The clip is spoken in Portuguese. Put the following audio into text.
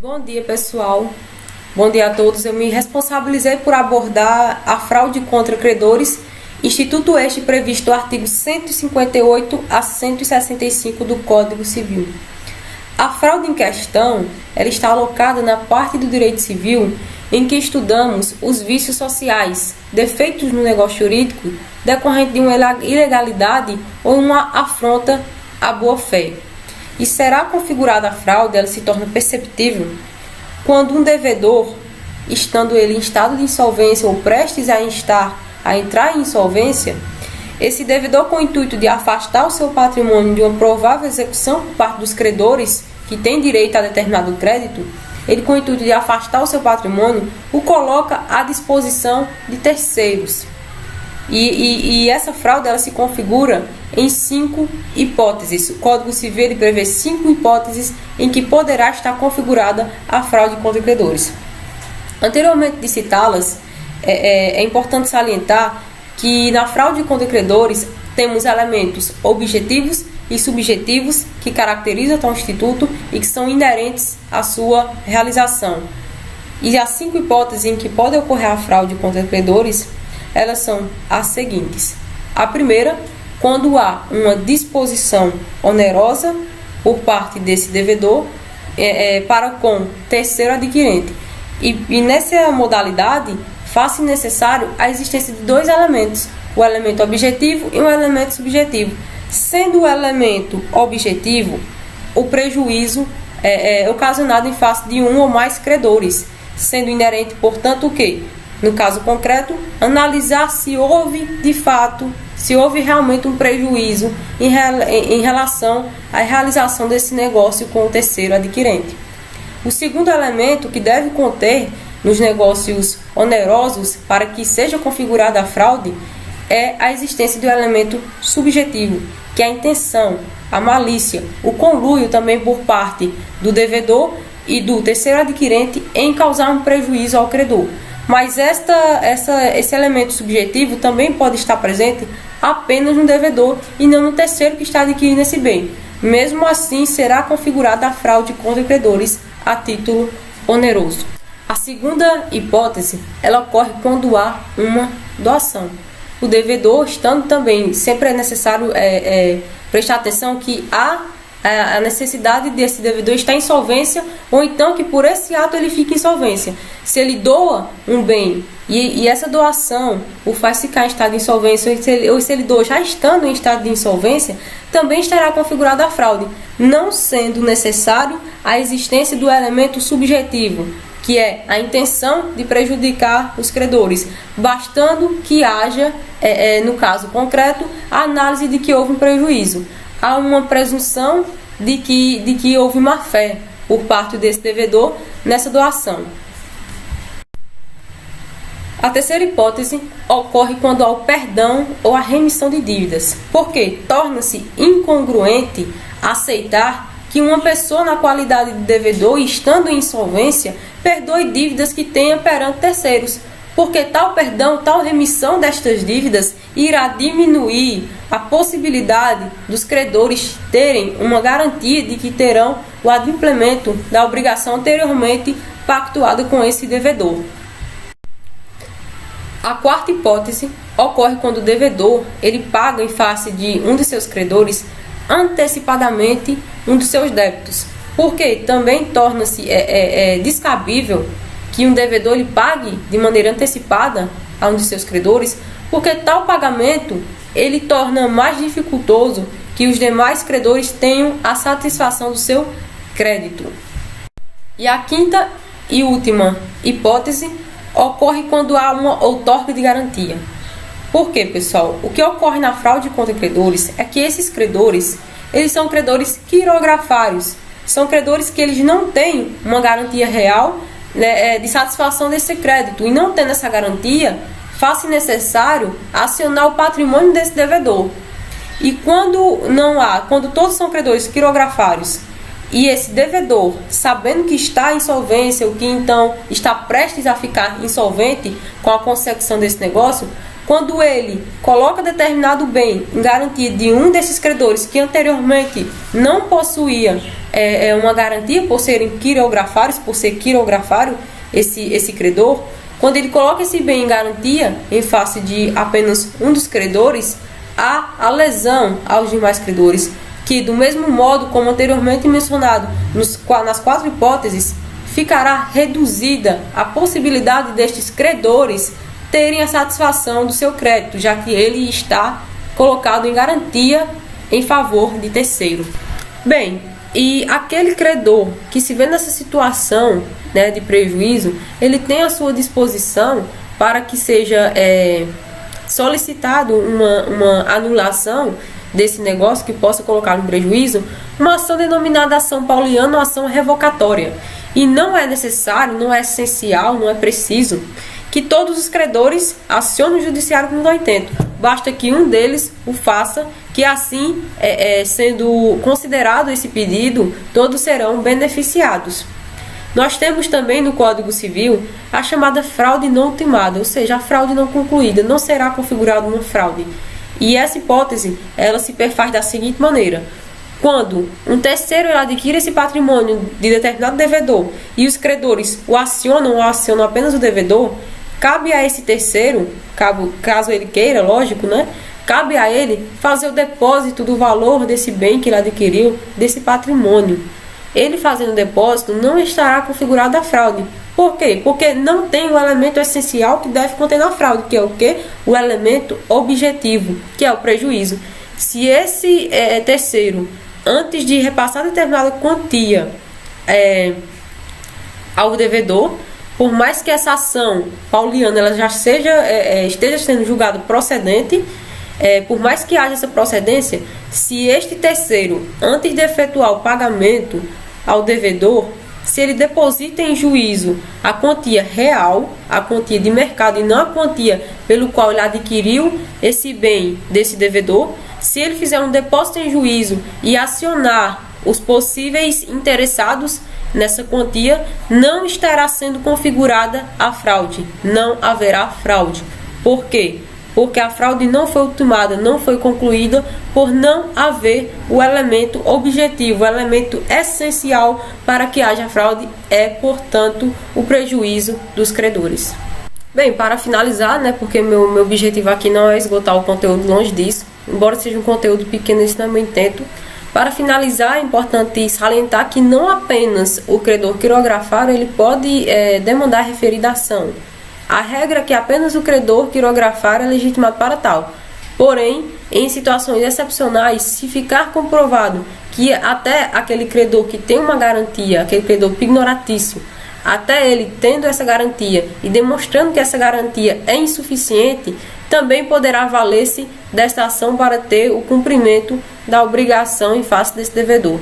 Bom dia, pessoal. Bom dia a todos. Eu me responsabilizei por abordar a fraude contra credores, instituto este previsto no artigo 158 a 165 do Código Civil. A fraude em questão, ela está alocada na parte do direito civil em que estudamos os vícios sociais, defeitos no negócio jurídico decorrente de uma ilegalidade ou uma afronta à boa-fé. E será configurada a fraude, ela se torna perceptível quando um devedor, estando ele em estado de insolvência ou prestes a entrar em insolvência, esse devedor, com o intuito de afastar o seu patrimônio de uma provável execução por parte dos credores que têm direito a determinado crédito, ele, com o intuito de afastar o seu patrimônio, o coloca à disposição de terceiros. E essa fraude, ela se configura em 5 hipóteses. O Código Civil ele prevê 5 hipóteses em que poderá estar configurada a fraude contra credores. Anteriormente de citá-las, é importante salientar que na fraude contra credores temos elementos objetivos e subjetivos que caracterizam o instituto e que são inerentes à sua realização. E as 5 hipóteses em que pode ocorrer a fraude contra credores, elas são as seguintes. A primeira, quando há uma disposição onerosa por parte desse devedor para com terceiro adquirente. E nessa modalidade, faz-se necessário a existência de 2 elementos, o elemento objetivo e o elemento subjetivo. Sendo o elemento objetivo o prejuízo ocasionado em face de um ou mais credores, sendo inerente, portanto, o quê? No caso concreto, analisar se houve realmente um prejuízo em relação à realização desse negócio com o terceiro adquirente. O segundo elemento que deve conter nos negócios onerosos para que seja configurada a fraude é a existência do elemento subjetivo, que é a intenção, a malícia, o conluio também por parte do devedor e do terceiro adquirente em causar um prejuízo ao credor. Mas esse elemento subjetivo também pode estar presente apenas no devedor e não no terceiro que está adquirindo esse bem. Mesmo assim, será configurada a fraude contra credores a título oneroso. A segunda hipótese, ela ocorre quando há uma doação. O devedor, estando também, sempre é necessário prestar atenção que há a necessidade desse devedor estar em insolvência ou então que por esse ato ele fique em insolvência. Se ele doa um bem e essa doação o faz ficar em estado de insolvência ou se ele doa já estando em estado de insolvência, também estará configurada a fraude, não sendo necessário a existência do elemento subjetivo, que é a intenção de prejudicar os credores, bastando que haja, no caso concreto, a análise de que houve um prejuízo. Há uma presunção de que houve má-fé por parte desse devedor nessa doação. A terceira hipótese ocorre quando há o perdão ou a remissão de dívidas, porque torna-se incongruente aceitar que uma pessoa na qualidade de devedor, estando em insolvência, perdoe dívidas que tenha perante terceiros, porque tal perdão, tal remissão destas dívidas irá diminuir a possibilidade dos credores terem uma garantia de que terão o adimplemento da obrigação anteriormente pactuada com esse devedor. A quarta hipótese ocorre quando o devedor ele paga em face de um de seus credores antecipadamente um dos seus débitos, porque também torna-se descabível que um devedor ele pague de maneira antecipada a um de seus credores, porque tal pagamento ele torna mais dificultoso que os demais credores tenham a satisfação do seu crédito. E a quinta e última hipótese ocorre quando há uma outorga de garantia. Por quê, pessoal? O que ocorre na fraude contra credores é que esses credores, eles são credores quirografários, são credores que eles não têm uma garantia real de satisfação desse crédito, e não tendo essa garantia, faz-se necessário acionar o patrimônio desse devedor. E quando todos são credores quirografários e esse devedor, sabendo que está em insolvência ou que então está prestes a ficar insolvente com a consecução desse negócio, quando ele coloca determinado bem em garantia de um desses credores que anteriormente não possuía uma garantia por serem quirografários, por ser quirografário esse credor, quando ele coloca esse bem em garantia em face de apenas um dos credores, há a lesão aos demais credores, que do mesmo modo como anteriormente mencionado nas 4 hipóteses, ficará reduzida a possibilidade destes credores terem a satisfação do seu crédito, já que ele está colocado em garantia em favor de terceiro. Bem, e aquele credor que se vê nessa situação, né, de prejuízo, ele tem à sua disposição para que seja solicitado uma anulação desse negócio que possa colocar no prejuízo, uma ação denominada ação pauliana ou ação revocatória. E não é necessário, não é essencial, não é preciso que todos os credores acionem o judiciário como nós intento. Basta que um deles o faça, que assim, sendo considerado esse pedido, todos serão beneficiados. Nós temos também no Código Civil a chamada fraude não ultimada, ou seja, a fraude não concluída, não será configurada uma fraude. E essa hipótese, ela se perfaz da seguinte maneira: quando um terceiro ele adquire esse patrimônio de determinado devedor e os credores o acionam ou acionam apenas o devedor, cabe a esse terceiro, caso ele queira, lógico, né? Cabe a ele fazer o depósito do valor desse bem que ele adquiriu, desse patrimônio. Ele fazendo o depósito não estará configurada a fraude. Por quê? Porque não tem o elemento essencial que deve conter na fraude, que é o quê? O elemento objetivo, que é o prejuízo. Se esse terceiro, antes de repassar determinada quantia ao devedor, por mais que essa ação pauliana ela já esteja sendo julgada procedente, por mais que haja essa procedência, se este terceiro, antes de efetuar o pagamento ao devedor, se ele deposita em juízo a quantia real, a quantia de mercado e não a quantia pelo qual ele adquiriu esse bem desse devedor, se ele fizer um depósito em juízo e acionar os possíveis interessados nessa quantia, não estará sendo configurada a fraude, não haverá fraude. Por quê? Porque a fraude não foi ultimada, não foi concluída por não haver o elemento objetivo, o elemento essencial para que haja fraude portanto, o prejuízo dos credores. Bem, para finalizar, né, porque meu objetivo aqui não é esgotar o conteúdo, longe disso, embora seja um conteúdo pequeno, esse não é meu intento. Para finalizar, é importante salientar que não apenas o credor quirografário ele pode demandar referida ação. A regra é que apenas o credor quirografário é legitimado para tal. Porém, em situações excepcionais, se ficar comprovado que até aquele credor que tem uma garantia, aquele credor pignoratício, até ele tendo essa garantia e demonstrando que essa garantia é insuficiente, também poderá valer-se desta ação para ter o cumprimento da obrigação em face desse devedor.